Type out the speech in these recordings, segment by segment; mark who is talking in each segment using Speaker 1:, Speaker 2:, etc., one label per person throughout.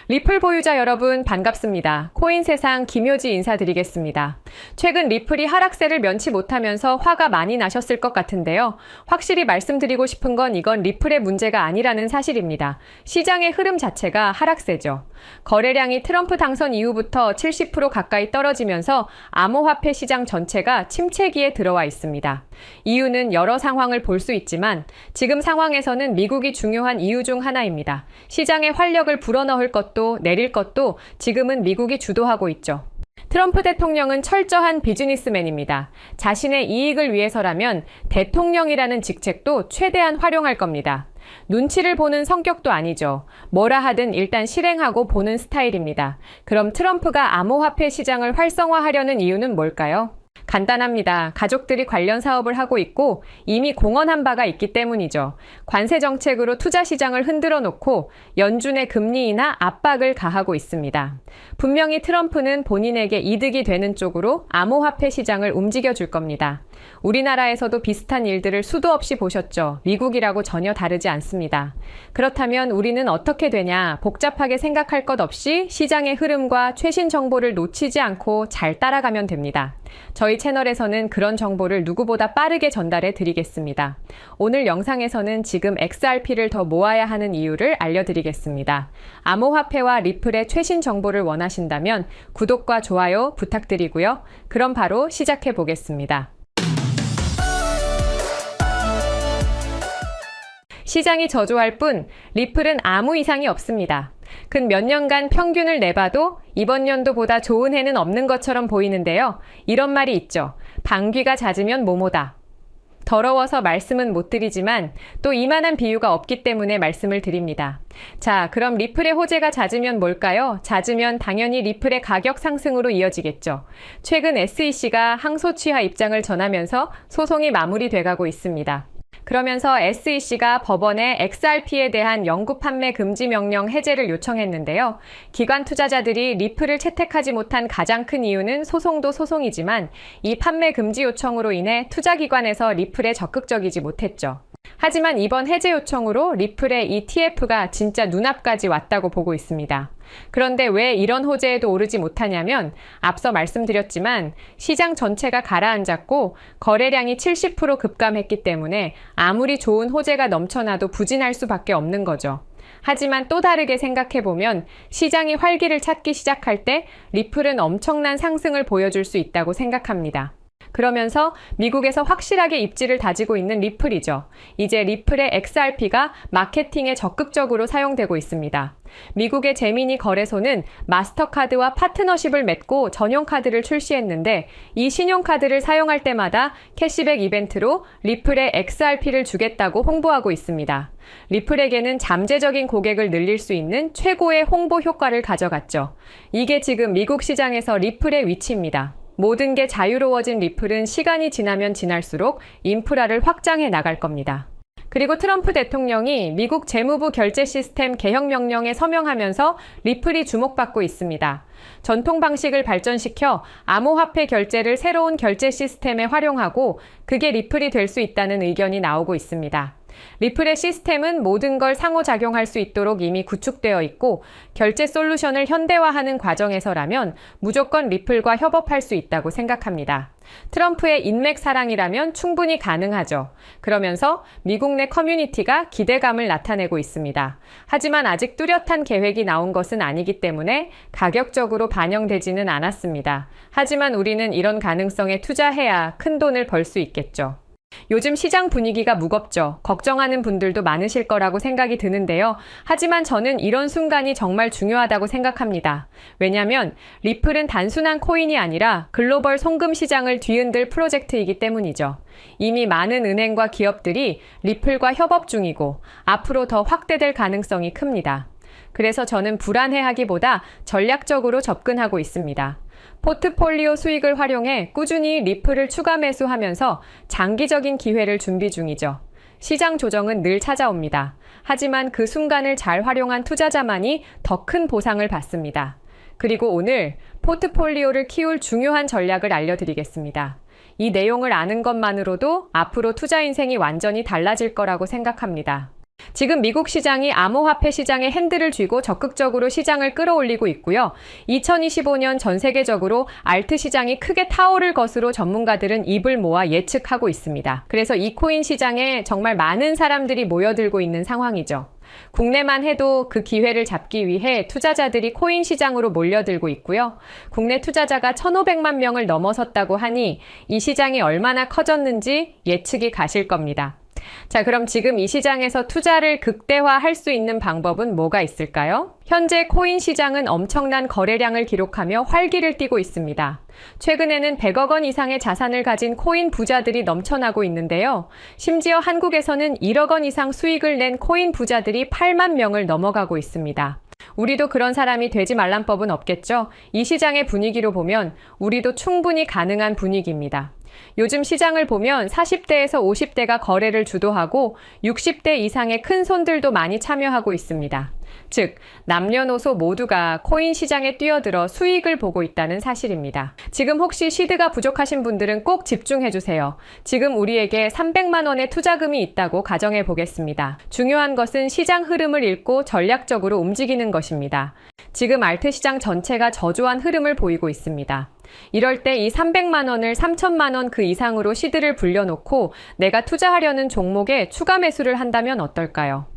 Speaker 1: 리플 보유자 여러분 반갑습니다. 코인 세상 김효지 인사드리겠습니다. 최근 리플이 하락세를 면치 못하면서 화가 많이 나셨을 것 같은데요. 확실히 말씀드리고 싶은 건 이건 리플의 문제가 아니라는 사실입니다. 시장의 흐름 자체가 하락세죠. 거래량이 트럼프 당선 이후부터 70% 가까이 떨어지면서 암호화폐 시장 전체가 침체기에 들어와 있습니다. 이유는 여러 상황을 볼 수 있지만 지금 상황에서는 미국이 중요한 이유 중 하나입니다. 시장에 활력을 불어넣을 것도 내릴 것도 지금은 미국이 주도하고 있죠. 트럼프 대통령은 철저한 비즈니스맨입니다. 자신의 이익을 위해서라면 대통령이라는 직책도 최대한 활용할 겁니다. 눈치를 보는 성격도 아니죠. 뭐라 하든 일단 실행하고 보는 스타일입니다. 그럼 트럼프가 암호화폐 시장을 활성화하려는 이유는 뭘까요? 간단합니다. 가족들이 관련 사업을 하고 있고 이미 공언한 바가 있기 때문이죠. 관세 정책으로 투자 시장을 흔들어 놓고 연준의 금리 인하 압박을 가하고 있습니다. 분명히 트럼프는 본인에게 이득이 되는 쪽으로 암호화폐 시장을 움직여 줄 겁니다. 우리나라에서도 비슷한 일들을 수도 없이 보셨죠. 미국이라고 전혀 다르지 않습니다. 그렇다면 우리는 어떻게 되냐? 복잡하게 생각할 것 없이 시장의 흐름과 최신 정보를 놓치지 않고 잘 따라가면 됩니다. 저희 채널에서는 그런 정보를 누구보다 빠르게 전달해 드리겠습니다. 오늘 영상에서는 지금 XRP를 더 모아야 하는 이유를 알려드리겠습니다. 암호화폐와 리플의 최신 정보를 원하신다면 구독과 좋아요 부탁드리고요. 그럼 바로 시작해 보겠습니다. 시장이 저조할 뿐 리플은 아무 이상이 없습니다. 근 몇 년간 평균을 내봐도 이번 연도보다 좋은 해는 없는 것처럼 보이는데요. 이런 말이 있죠. 방귀가 잦으면 뭐뭐다. 더러워서 말씀은 못 드리지만 또 이만한 비유가 없기 때문에 말씀을 드립니다. 자, 그럼 리플의 호재가 잦으면 뭘까요? 잦으면 당연히 리플의 가격 상승으로 이어지겠죠. 최근 SEC가 항소취하 입장을 전하면서 소송이 마무리돼가고 있습니다. 그러면서 SEC가 법원에 XRP에 대한 영구 판매 금지 명령 해제를 요청했는데요. 기관 투자자들이 리플을 채택하지 못한 가장 큰 이유는 소송도 소송이지만 이 판매 금지 요청으로 인해 투자기관에서 리플에 적극적이지 못했죠. 하지만 이번 해제 요청으로 리플의 ETF가 진짜 눈앞까지 왔다고 보고 있습니다. 그런데 왜 이런 호재에도 오르지 못하냐면 앞서 말씀드렸지만 시장 전체가 가라앉았고 거래량이 70% 급감했기 때문에 아무리 좋은 호재가 넘쳐나도 부진할 수밖에 없는 거죠. 하지만 또 다르게 생각해보면 시장이 활기를 찾기 시작할 때 리플은 엄청난 상승을 보여줄 수 있다고 생각합니다. 그러면서 미국에서 확실하게 입지를 다지고 있는 리플이죠. 이제 리플의 XRP가 마케팅에 적극적으로 사용되고 있습니다. 미국의 제미니 거래소는 마스터카드와 파트너십을 맺고 전용 카드를 출시했는데 이 신용카드를 사용할 때마다 캐시백 이벤트로 리플의 XRP를 주겠다고 홍보하고 있습니다. 리플에게는 잠재적인 고객을 늘릴 수 있는 최고의 홍보 효과를 가져갔죠. 이게 지금 미국 시장에서 리플의 위치입니다. 모든 게 자유로워진 리플은 시간이 지나면 지날수록 인프라를 확장해 나갈 겁니다. 그리고 트럼프 대통령이 미국 재무부 결제 시스템 개혁 명령에 서명하면서 리플이 주목받고 있습니다. 전통 방식을 발전시켜 암호화폐 결제를 새로운 결제 시스템에 활용하고 그게 리플이 될 수 있다는 의견이 나오고 있습니다. 리플의 시스템은 모든 걸 상호작용할 수 있도록 이미 구축되어 있고 결제 솔루션을 현대화하는 과정에서라면 무조건 리플과 협업할 수 있다고 생각합니다. 트럼프의 인맥 사랑이라면 충분히 가능하죠. 그러면서 미국 내 커뮤니티가 기대감을 나타내고 있습니다. 하지만 아직 뚜렷한 계획이 나온 것은 아니기 때문에 가격적으로 반영되지는 않았습니다. 하지만 우리는 이런 가능성에 투자해야 큰 돈을 벌 수 있겠죠. 요즘 시장 분위기가 무겁죠. 걱정하는 분들도 많으실 거라고 생각이 드는데요. 하지만 저는 이런 순간이 정말 중요하다고 생각합니다. 왜냐하면 리플은 단순한 코인이 아니라 글로벌 송금 시장을 뒤흔들 프로젝트이기 때문이죠. 이미 많은 은행과 기업들이 리플과 협업 중이고 앞으로 더 확대될 가능성이 큽니다. 그래서 저는 불안해하기보다 전략적으로 접근하고 있습니다. 포트폴리오 수익을 활용해 꾸준히 리플을 추가 매수하면서 장기적인 기회를 준비 중이죠. 시장 조정은 늘 찾아옵니다. 하지만 그 순간을 잘 활용한 투자자만이 더 큰 보상을 받습니다. 그리고 오늘 포트폴리오를 키울 중요한 전략을 알려드리겠습니다. 이 내용을 아는 것만으로도 앞으로 투자 인생이 완전히 달라질 거라고 생각합니다. 지금 미국 시장이 암호화폐 시장의 핸들을 쥐고 적극적으로 시장을 끌어올리고 있고요. 2025년 전 세계적으로 알트 시장이 크게 타오를 것으로 전문가들은 입을 모아 예측하고 있습니다. 그래서 이 코인 시장에 정말 많은 사람들이 모여들고 있는 상황이죠. 국내만 해도 그 기회를 잡기 위해 투자자들이 코인 시장으로 몰려들고 있고요. 국내 투자자가 1,500만 명을 넘어섰다고 하니 이 시장이 얼마나 커졌는지 예측이 가실 겁니다. 자, 그럼 지금 이 시장에서 투자를 극대화할 수 있는 방법은 뭐가 있을까요? 현재 코인 시장은 엄청난 거래량을 기록하며 활기를 띠고 있습니다. 최근에는 100억 원 이상의 자산을 가진 코인 부자들이 넘쳐나고 있는데요. 심지어 한국에서는 1억 원 이상 수익을 낸 코인 부자들이 8만 명을 넘어가고 있습니다. 우리도 그런 사람이 되지 말란 법은 없겠죠? 이 시장의 분위기로 보면 우리도 충분히 가능한 분위기입니다. 요즘 시장을 보면 40대에서 50대가 거래를 주도하고 60대 이상의 큰 손들도 많이 참여하고 있습니다. 즉, 남녀노소 모두가 코인 시장에 뛰어들어 수익을 보고 있다는 사실입니다. 지금 혹시 시드가 부족하신 분들은 꼭 집중해 주세요. 지금 우리에게 300만 원의 투자금이 있다고 가정해 보겠습니다. 중요한 것은 시장 흐름을 읽고 전략적으로 움직이는 것입니다. 지금 알트 시장 전체가 저조한 흐름을 보이고 있습니다. 이럴 때 이 300만 원을 3천만 원 그 이상으로 시드를 불려놓고 내가 투자하려는 종목에 추가 매수를 한다면 어떨까요?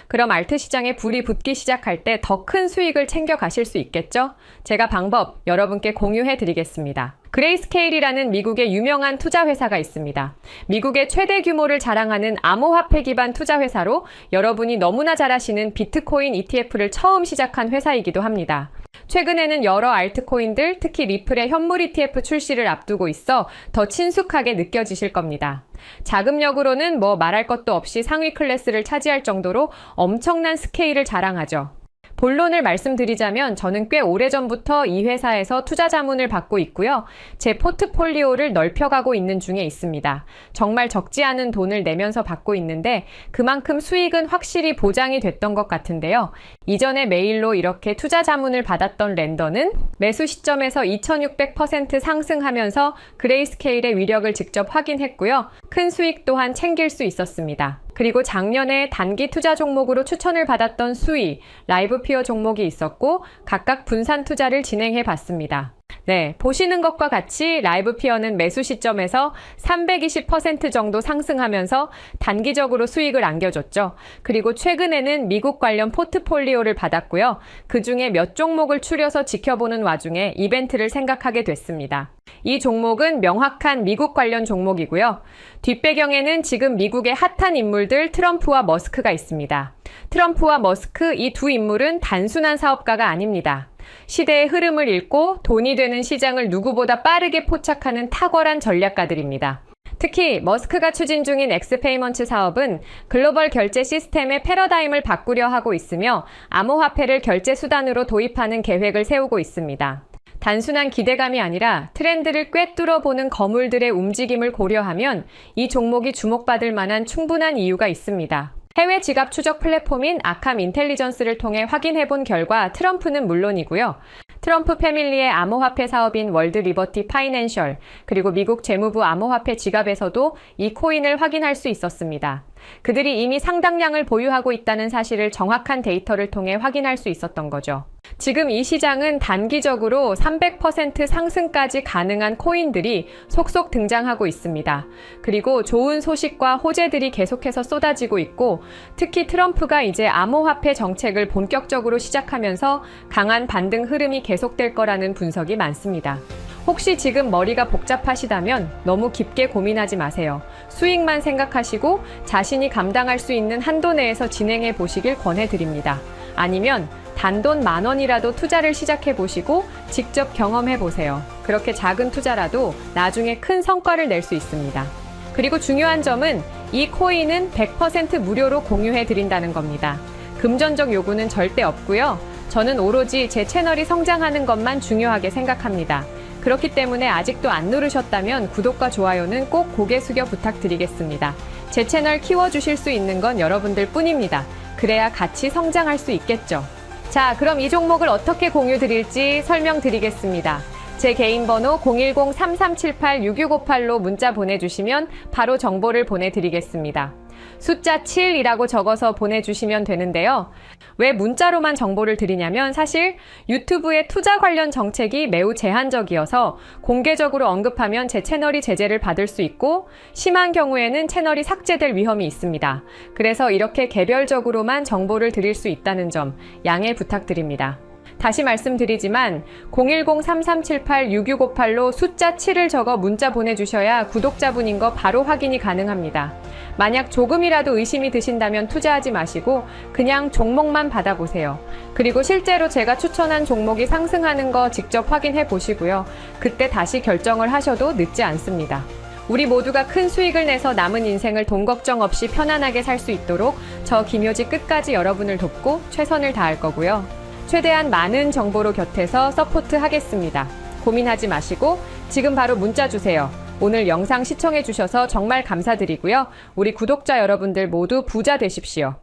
Speaker 1: 그럼 알트 시장에 불이 붙기 시작할 때 더 큰 수익을 챙겨 가실 수 있겠죠? 제가 방법 여러분께 공유해 드리겠습니다. 그레이스케일이라는 미국의 유명한 투자 회사가 있습니다. 미국의 최대 규모를 자랑하는 암호화폐 기반 투자 회사로 여러분이 너무나 잘 아시는 비트코인 ETF를 처음 시작한 회사이기도 합니다. 최근에는 여러 알트코인들, 특히 리플의 현물 ETF 출시를 앞두고 있어 더 친숙하게 느껴지실 겁니다. 자금력으로는 뭐 말할 것도 없이 상위 클래스를 차지할 정도로 엄청난 스케일을 자랑하죠. 본론을 말씀드리자면 저는 꽤 오래전부터 이 회사에서 투자 자문을 받고 있고요. 제 포트폴리오를 넓혀가고 있는 중에 있습니다. 정말 적지 않은 돈을 내면서 받고 있는데 그만큼 수익은 확실히 보장이 됐던 것 같은데요. 이전에 메일로 이렇게 투자 자문을 받았던 랜더는 매수 시점에서 2600% 상승하면서 그레이스케일의 위력을 직접 확인했고요. 큰 수익 또한 챙길 수 있었습니다. 그리고 작년에 단기 투자 종목으로 추천을 받았던 수이, 라이브피어 종목이 있었고 각각 분산 투자를 진행해 봤습니다. 네, 보시는 것과 같이 라이브피어는 매수 시점에서 320% 정도 상승하면서 단기적으로 수익을 안겨줬죠. 그리고 최근에는 미국 관련 포트폴리오를 받았고요. 그 중에 몇 종목을 추려서 지켜보는 와중에 이벤트를 생각하게 됐습니다. 이 종목은 명확한 미국 관련 종목이고요. 뒷배경에는 지금 미국의 핫한 인물들 트럼프와 머스크가 있습니다. 트럼프와 머스크 이 두 인물은 단순한 사업가가 아닙니다. 시대의 흐름을 읽고 돈이 되는 시장을 누구보다 빠르게 포착하는 탁월한 전략가들입니다. 특히 머스크가 추진 중인 엑스페이먼트 사업은 글로벌 결제 시스템의 패러다임을 바꾸려 하고 있으며 암호화폐를 결제 수단으로 도입하는 계획을 세우고 있습니다. 단순한 기대감이 아니라 트렌드를 꿰뚫어 보는 거물들의 움직임을 고려하면 이 종목이 주목받을 만한 충분한 이유가 있습니다. 해외 지갑 추적 플랫폼인 아캄 인텔리전스를 통해 확인해본 결과 트럼프는 물론이고요. 트럼프 패밀리의 암호화폐 사업인 월드 리버티 파이낸셜, 그리고 미국 재무부 암호화폐 지갑에서도 이 코인을 확인할 수 있었습니다. 그들이 이미 상당량을 보유하고 있다는 사실을 정확한 데이터를 통해 확인할 수 있었던 거죠. 지금 이 시장은 단기적으로 300% 상승까지 가능한 코인들이 속속 등장하고 있습니다. 그리고 좋은 소식과 호재들이 계속해서 쏟아지고 있고 특히 트럼프가 이제 암호화폐 정책을 본격적으로 시작하면서 강한 반등 흐름이 계속될 거라는 분석이 많습니다. 혹시 지금 머리가 복잡하시다면 너무 깊게 고민하지 마세요. 수익만 생각하시고 자신이 감당할 수 있는 한도 내에서 진행해 보시길 권해드립니다. 아니면 단돈 10,000원이라도 투자를 시작해 보시고 직접 경험해 보세요. 그렇게 작은 투자라도 나중에 큰 성과를 낼 수 있습니다. 그리고 중요한 점은 이 코인은 100% 무료로 공유해 드린다는 겁니다. 금전적 요구는 절대 없고요. 저는 오로지 제 채널이 성장하는 것만 중요하게 생각합니다. 그렇기 때문에 아직도 안 누르셨다면 구독과 좋아요는 꼭 고개 숙여 부탁드리겠습니다. 제 채널 키워주실 수 있는 건 여러분들 뿐입니다. 그래야 같이 성장할 수 있겠죠. 자, 그럼 이 종목을 어떻게 공유 드릴지 설명드리겠습니다. 제 개인 번호 010-3378-6658로 문자 보내주시면 바로 정보를 보내드리겠습니다. 숫자 7이라고 적어서 보내주시면 되는데요. 왜 문자로만 정보를 드리냐면 사실 유튜브의 투자 관련 정책이 매우 제한적이어서 공개적으로 언급하면 제 채널이 제재를 받을 수 있고 심한 경우에는 채널이 삭제될 위험이 있습니다. 그래서 이렇게 개별적으로만 정보를 드릴 수 있다는 점 양해 부탁드립니다. 다시 말씀드리지만 010-3378-6658로 숫자 7을 적어 문자 보내주셔야 구독자분인 거 바로 확인이 가능합니다. 만약 조금이라도 의심이 드신다면 투자하지 마시고 그냥 종목만 받아보세요. 그리고 실제로 제가 추천한 종목이 상승하는 거 직접 확인해 보시고요. 그때 다시 결정을 하셔도 늦지 않습니다. 우리 모두가 큰 수익을 내서 남은 인생을 돈 걱정 없이 편안하게 살 수 있도록 저 김효지 끝까지 여러분을 돕고 최선을 다할 거고요. 최대한 많은 정보로 곁에서 서포트 하겠습니다. 고민하지 마시고 지금 바로 문자 주세요. 오늘 영상 시청해 주셔서 정말 감사드리고요. 우리 구독자 여러분들 모두 부자 되십시오.